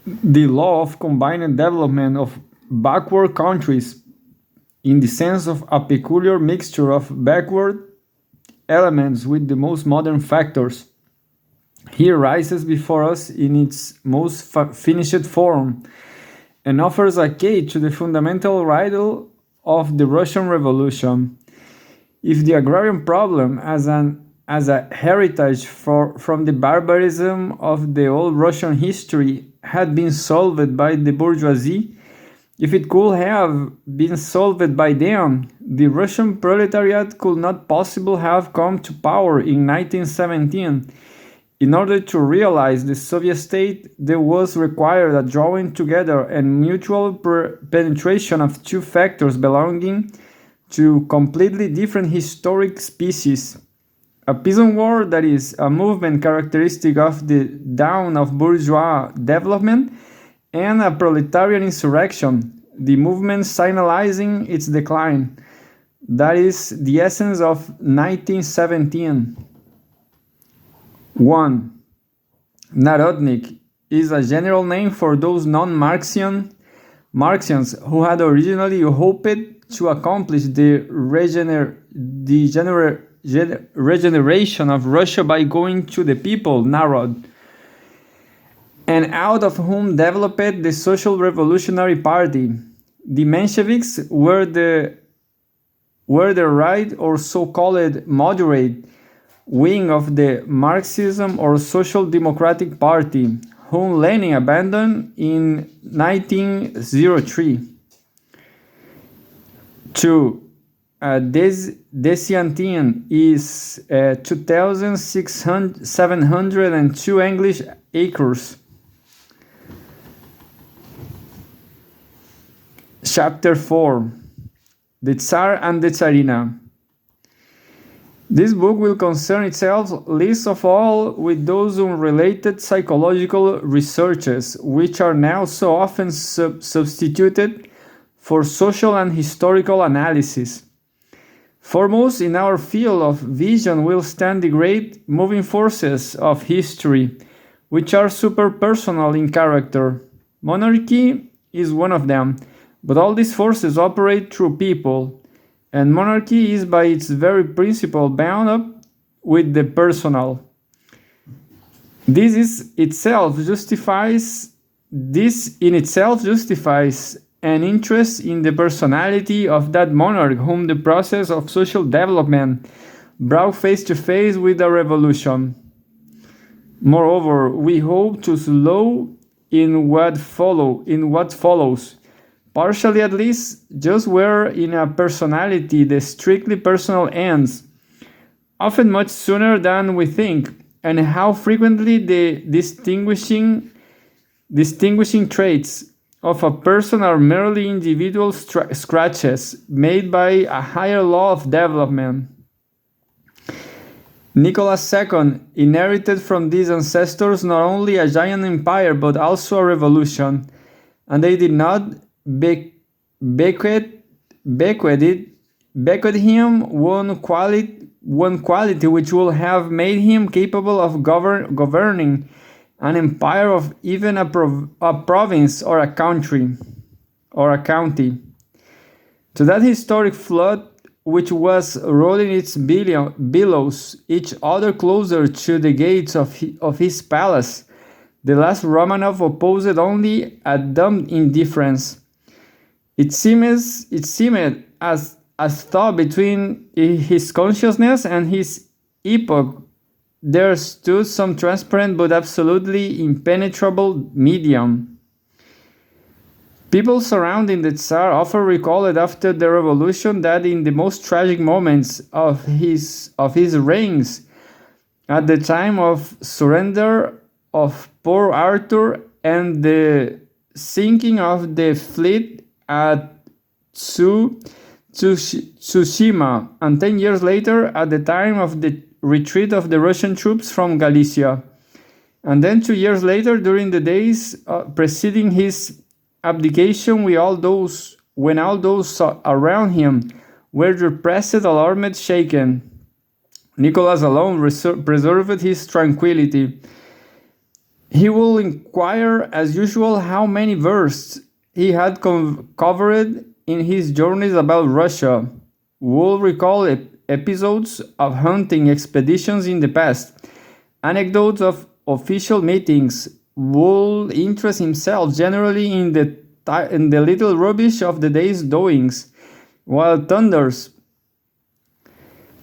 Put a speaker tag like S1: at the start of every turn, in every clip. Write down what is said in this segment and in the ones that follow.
S1: The law of combined development of backward countries, in the sense of a peculiar mixture of backward elements with the most modern factors, here rises before us in its most finished form and offers a key to the fundamental riddle of the Russian Revolution. If the agrarian problem as a heritage from the barbarism of the old Russian history had been solved by the bourgeoisie, if it could have been solved by them, the Russian proletariat could not possibly have come to power in 1917. In order to realize the Soviet state, there was required a drawing together and mutual penetration of two factors belonging to completely different historic species. A peasant war, that is, a movement characteristic of the dawn of bourgeois development, and a proletarian insurrection, the movement signalizing its decline. That is the essence of 1917. 1. Narodnik is a general name for those non-Marxians who had originally hoped to accomplish the regeneration of Russia by going to the people, Narod, and out of whom developed the Social Revolutionary Party. The Mensheviks were the right or so-called moderate wing of the Marxism or Social Democratic Party, whom Lenin abandoned in 1903. 2. Desiantin is 2,702 English acres. Chapter 4. The Tsar and the Tsarina. This book will concern itself least of all with those unrelated psychological researches, which are now so often substituted for social and historical analysis. Foremost in our field of vision will stand the great moving forces of history, which are superpersonal in character. Monarchy is one of them, but all these forces operate through people, and monarchy is by its very principle bound up with the personal. This in itself justifies an interest in the personality of that monarch whom the process of social development brought face to face with a revolution. Moreover, we hope to slow in what follows, partially at least, just where in a personality the strictly personal ends, often much sooner than we think, and how frequently the distinguishing traits of a person are merely individual scratches made by a higher law of development. Nicholas II inherited from these ancestors not only a giant empire but also a revolution, and they did not bequeath him one quality which would have made him capable of governing an empire of even a province or a country or a county. To that historic flood which was rolling its billows each other closer to the gates of his palace, the last Romanov opposed only a dumb indifference. It seemed as though between his consciousness and his epoch there stood some transparent but absolutely impenetrable medium. People surrounding the Tsar often recalled after the revolution that in the most tragic moments of his reigns, at the time of surrender of Port Arthur and the sinking of the fleet at Tsushima, and 10 years later at the time of the retreat of the Russian troops from Galicia, and then 2 years later during the days preceding his abdication, when all those around him were repressed, alarmed, shaken. Nicholas alone preserved his tranquility. He will inquire, as usual, how many versts he had covered in his journeys about Russia. Will recall episodes of hunting expeditions in the past, anecdotes of official meetings. Will interest himself generally in the little rubbish of the day's doings, while thunders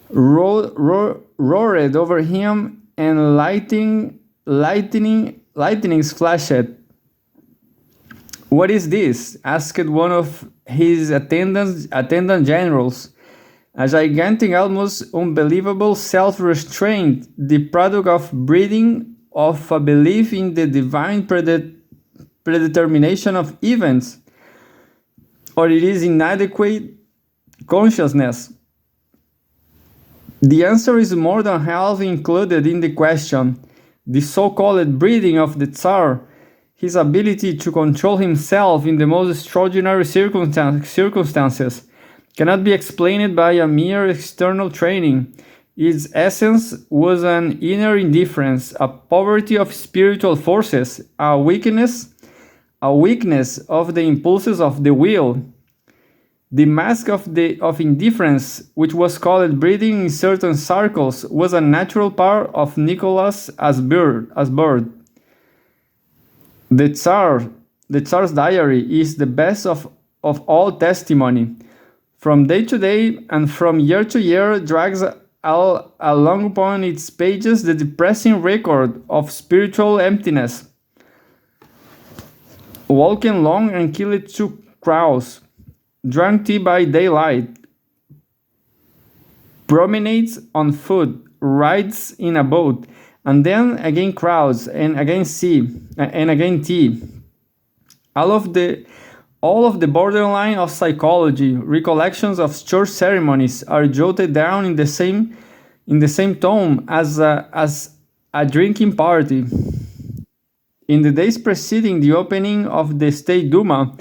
S1: roared over him and lightnings flashed. "What is this?" asked one of his attendant generals. "A gigantic, almost unbelievable self-restraint, the product of breeding, of a belief in the divine predetermination of events, or it is inadequate consciousness?" The answer is more than half included in the question. The so-called breeding of the Tsar, his ability to control himself in the most extraordinary circumstances, cannot be explained by a mere external training. Its essence was an inner indifference, a poverty of spiritual forces, a weakness of the impulses of the will. The mask of indifference, which was called breeding in certain circles, was a natural part of Nicholas as bird. The Tsar's diary is the best of all testimony. From day to day and from year to year drags along upon its pages the depressing record of spiritual emptiness. Walking long and killed 2 crows, drank tea by daylight, promenades on foot, rides in a boat, and then again crowds, and again tea. All of the borderline of psychology, recollections of church ceremonies are jotted down in the same tone as a drinking party. In the days preceding the opening of the State Duma,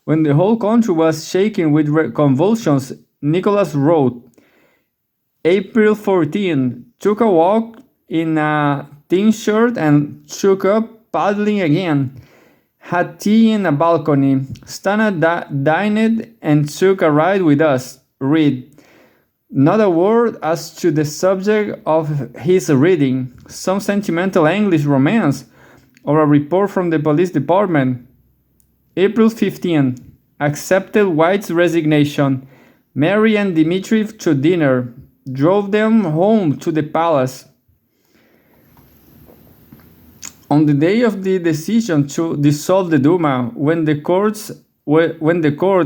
S1: when the whole country was shaken with convulsions, Nicholas wrote, April 14, took a walk in a thin shirt and took up paddling again. Had tea in a balcony. Stana dined and took a ride with us. Read. Not a word as to the subject of his reading. Some sentimental English romance or a report from the police department. April 15. Accepted White's resignation. Mary and Dmitri to dinner. Drove them home to the palace. On the day of the decision to dissolve the Duma, when the court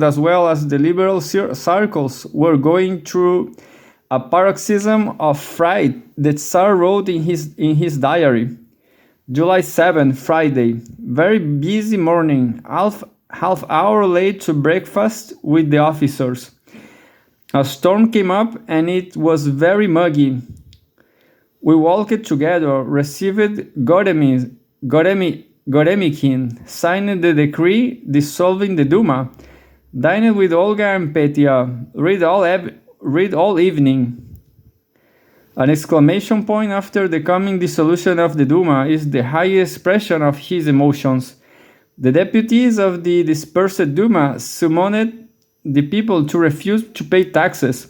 S1: as well as the liberal circles were going through a paroxysm of fright, the Tsar wrote in his diary, July 7, Friday, very busy morning, half hour late to breakfast with the officers. A storm came up and it was very muggy. We walked together, received Goremikhin, signed the decree dissolving the Duma, dined with Olga and Petya, read all evening. An exclamation point after the coming dissolution of the Duma is the highest expression of his emotions. The deputies of the dispersed Duma summoned the people to refuse to pay taxes.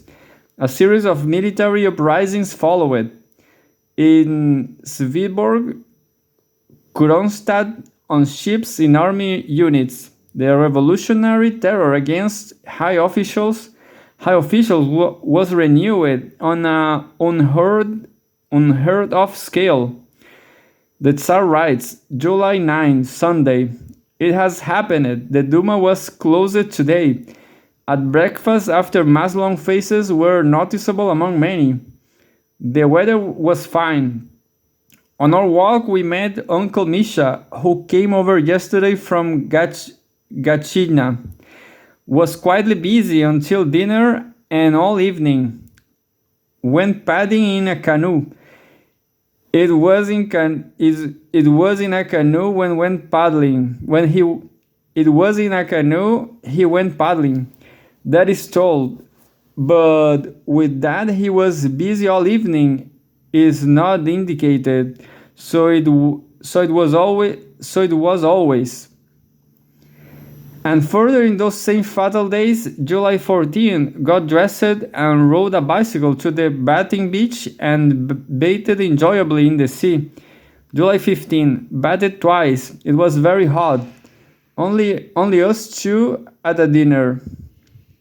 S1: A series of military uprisings followed. In Sviborg, Kronstadt, on ships in army units, the revolutionary terror against high officials was renewed on an unheard of scale. The Tsar writes, July 9, Sunday. It has happened. The Duma was closed today. At breakfast, after mass-long faces were noticeable among many. The weather was fine. On our walk, we met Uncle Misha, who came over yesterday from Gatchina. Was quietly busy until dinner and all evening. Went paddling in a canoe. It was in a canoe when went paddling. It was in a canoe he went paddling. That is told. But with that he was busy all evening is not indicated, so so it was always. And further, in those same fatal days, July 14, got dressed and rode a bicycle to the bathing beach and bathed enjoyably in the sea. July 15, bathed twice. It was very hot. Only us two at a dinner.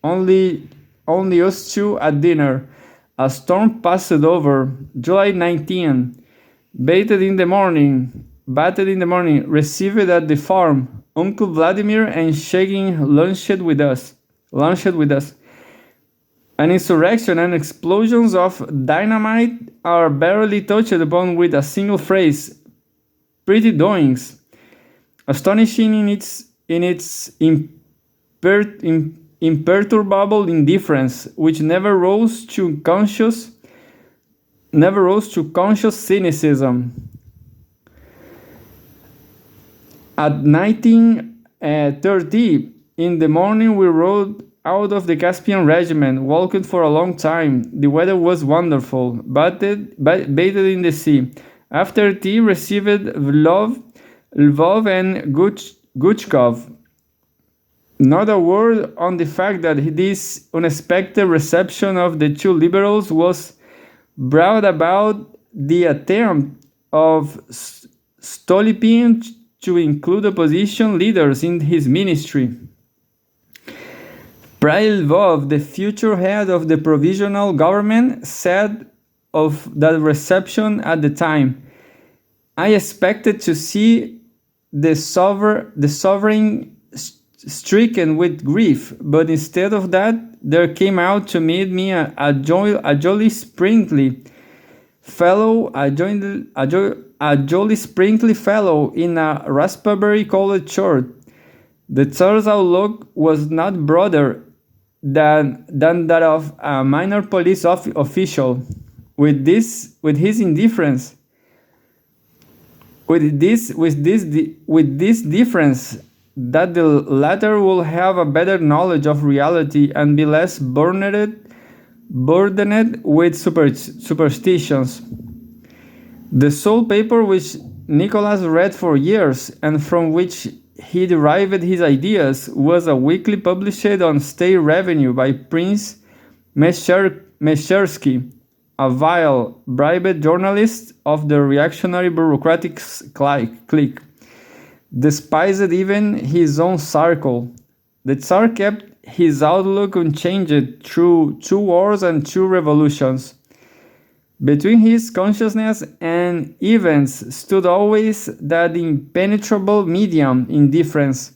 S1: Only only us two at dinner. A storm passed over. July 19, bathed in the morning, received at the farm. Uncle Vladimir and shaking lunched with us. An insurrection and explosions of dynamite are barely touched upon with a single phrase. Pretty doings. Astonishing in its imperturbable indifference, which never rose to conscious cynicism. At 19:30 in the morning, we rode out of the Caspian Regiment, walked for a long time. The weather was wonderful, bathed in the sea. After tea, received Lvov and Guchkov. Not a word on the fact that this unexpected reception of the two liberals was brought about the attempt of Stolypin to include opposition leaders in his ministry. Lvov, the future head of the provisional government, said of that reception at the time, "I expected to see the sovereign stricken with grief, but instead of that, there came out to meet me a jolly sprightly fellow, in a raspberry-colored shirt. The Tsar's outlook was not broader than that of a minor police official. With this difference, that the latter will have a better knowledge of reality and be less burdened with superstitions." The sole paper which Nicholas read for years, and from which he derived his ideas, was a weekly published on state revenue by Prince Meshersky, a vile, bribed journalist of the reactionary bureaucratic clique. Despised even his own circle. The Tsar kept his outlook unchanged through 2 wars and 2 revolutions. Between his consciousness and events stood always that impenetrable medium, indifference.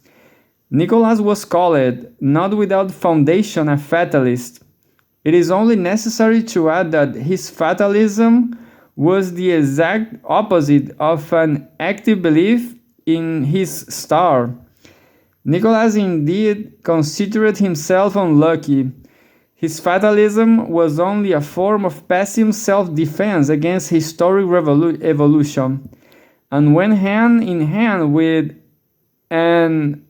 S1: Nicholas was called, not without foundation, a fatalist. It is only necessary to add that his fatalism was the exact opposite of an active belief in his star. Nicholas indeed considered himself unlucky. His fatalism was only a form of passive self-defense against historic evolution, and went hand in hand with an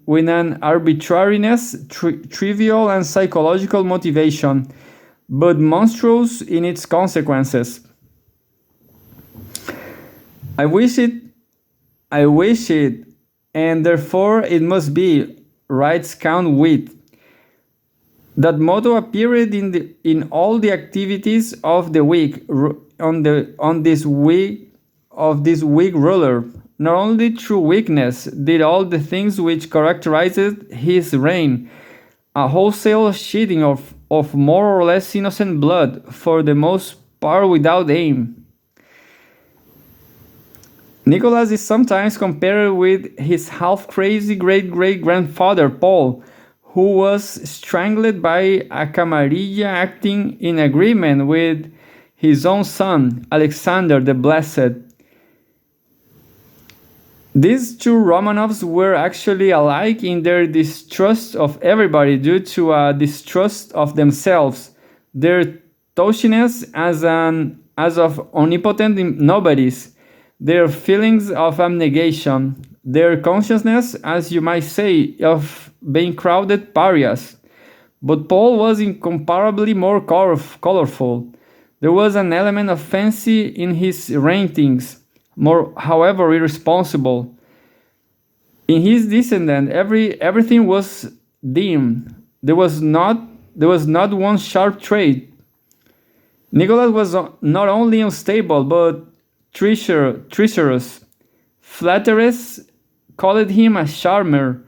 S1: arbitrariness, trivial and psychological motivation, but monstrous in its consequences. I wish it, and therefore it must be, writes Count Witt. That motto appeared in all the activities of the week on this week ruler. Not only through weakness did all the things which characterized his reign, a wholesale shedding of more or less innocent blood, for the most part without aim. Nicholas is sometimes compared with his half-crazy great-great-grandfather Paul, who was strangled by a camarilla acting in agreement with his own son, Alexander the Blessed. These two Romanovs were actually alike in their distrust of everybody due to a distrust of themselves, their touchiness as of omnipotent nobodies, their feelings of abnegation, their consciousness, as you might say, of being crowded pariahs. But Paul was incomparably more colorful. There was an element of fancy in his rantings, more, however, irresponsible. In his descendant, everything was dim. There was not one sharp trait. Nicholas was not only unstable but treacherous. Flatterers called him a charmer,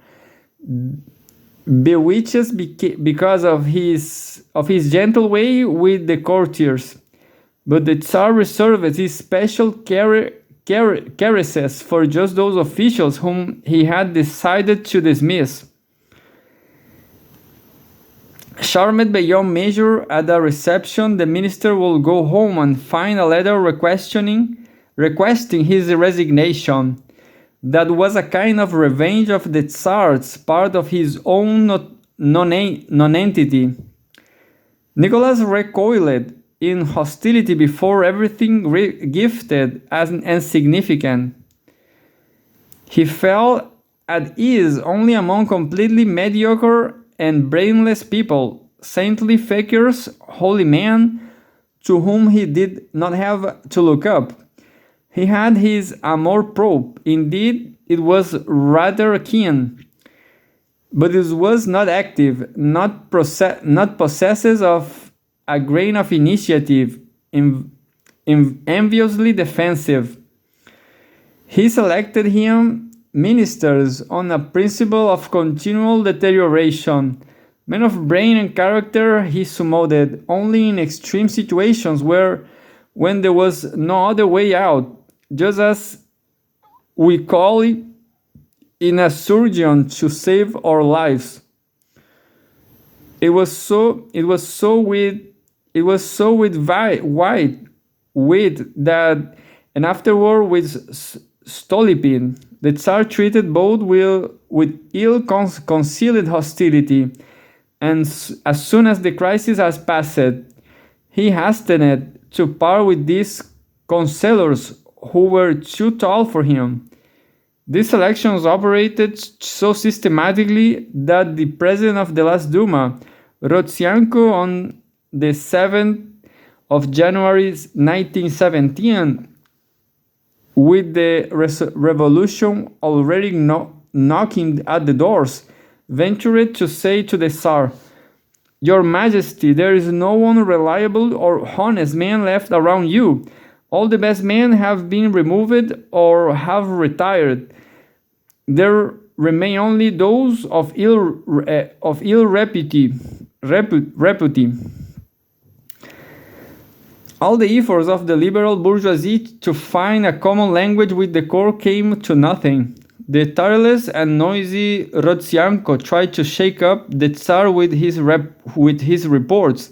S1: bewitched because of his gentle way with the courtiers. But the Tsar reserved his special caresses for just those officials whom he had decided to dismiss. Charmed beyond measure at a reception, the minister would go home and find a letter requesting his resignation. That was a kind of revenge of the Tsar's part of his own nonentity. Nicholas recoiled in hostility before everything gifted as insignificant. He felt at ease only among completely mediocre and brainless people, saintly fakirs, holy men, to whom he did not have to look up. He had his amour propre. Indeed, it was rather keen, but it was not active, not possessed of a grain of initiative, enviously defensive. He selected him ministers on a principle of continual deterioration. Men of brain and character he summoned only in extreme situations when there was no other way out, just as we call it in a surgeon to save our lives. It was so with white wit that, and afterward with Stolypin, the Tsar treated both with ill-concealed hostility, and as soon as the crisis has passed, he hastened to part with these counselors who were too tall for him. These elections operated so systematically that the president of the last Duma, Rotsianko, on the 7th of January 1917, with the revolution already knocking at the doors, ventured to say to the Tsar, "Your Majesty, there is no one reliable or honest man left around you. All the best men have been removed or have retired. There remain only those of ill repute. All the efforts of the liberal bourgeoisie to find a common language with the court came to nothing. The tireless and noisy Rotsianko tried to shake up the Tsar with his reports,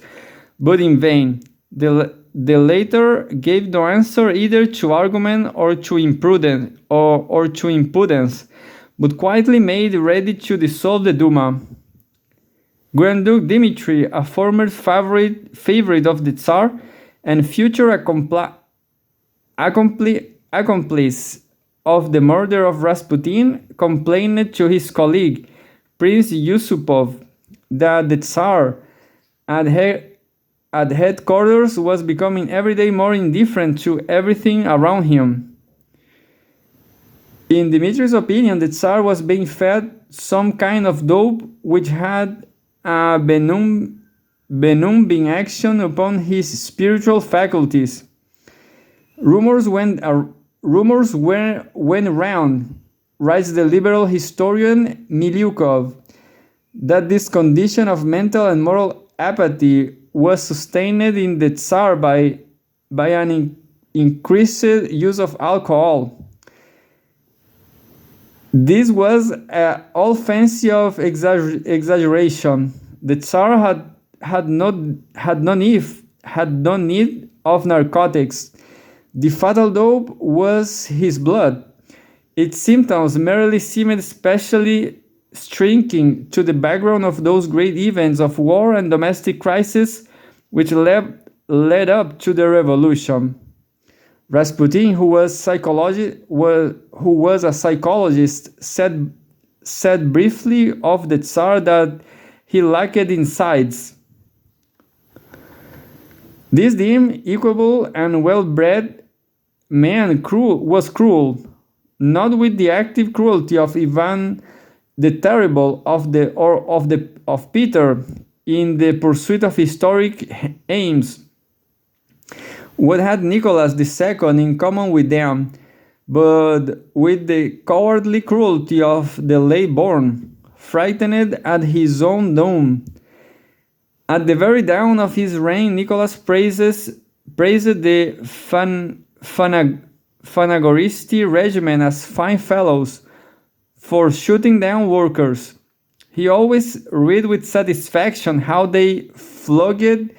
S1: but in vain. The latter gave no answer either to argument or to imprudence, but quietly made ready to dissolve the Duma. Grand Duke Dmitri, a former favorite of the Tsar and future accomplice of the murder of Rasputin, complained to his colleague, Prince Yusupov, that the Tsar at headquarters was becoming every day more indifferent to everything around him. In Dmitri's opinion, the Tsar was being fed some kind of dope which had a benumbing action upon his spiritual faculties. Rumors went round, writes the liberal historian Milyukov, that this condition of mental and moral apathy was sustained in the Tsar by an increased use of alcohol. This was all fancy of exaggeration. The Tsar had no need of narcotics. The fatal dope was his blood. Its symptoms merely seemed specially shrinking to the background of those great events of war and domestic crisis which led up to the revolution. Rasputin, who was a psychologist, said briefly of the Tsar that he lacked insides. This dim, equable, and well-bred was cruel, not with the active cruelty of Ivan the Terrible of Peter in the pursuit of historic aims. What had Nicholas II in common with them, but with the cowardly cruelty of the lay-born, frightened at his own doom? At the very dawn of his reign, Nicholas praised the Fanagoristi regiment as fine fellows for shooting down workers. He always read with satisfaction how they flogged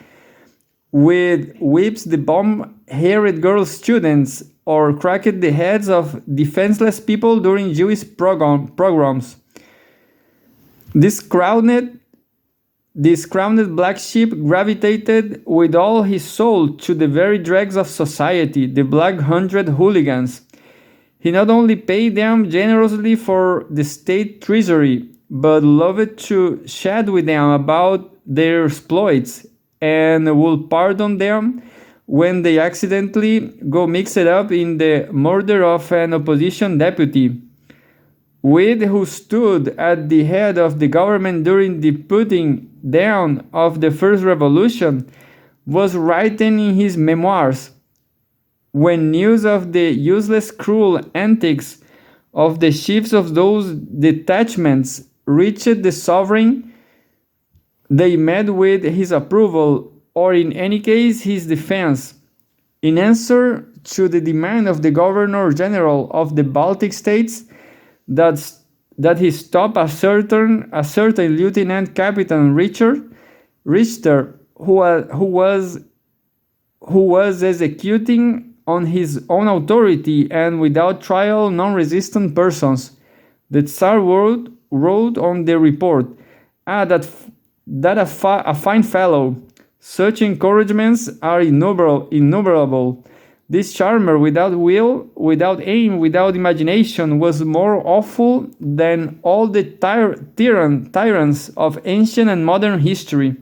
S1: with whips the bomb-haired girl students or cracked the heads of defenseless people during Jewish pogroms. This crowned black sheep gravitated with all his soul to the very dregs of society, the Black Hundred hooligans. He not only paid them generously for the state treasury, but loved to chat with them about their exploits, and would pardon them when they accidentally go mixed up in the murder of an opposition deputy. Witt, who stood at the head of the government during the putting down of the first revolution, was writing in his memoirs, when news of the useless cruel antics of the chiefs of those detachments reached the sovereign, they met with his approval, or in any case his defense. In answer to the demand of the Governor-General of the Baltic States that he stop a certain Lieutenant Captain Richter, who was executing on his own authority and without trial non-resistant persons. The Tsar wrote on the report, a fine fellow. Such encouragements are innumerable. This charmer, without will, without aim, without imagination, was more awful than all the tyrants of ancient and modern history.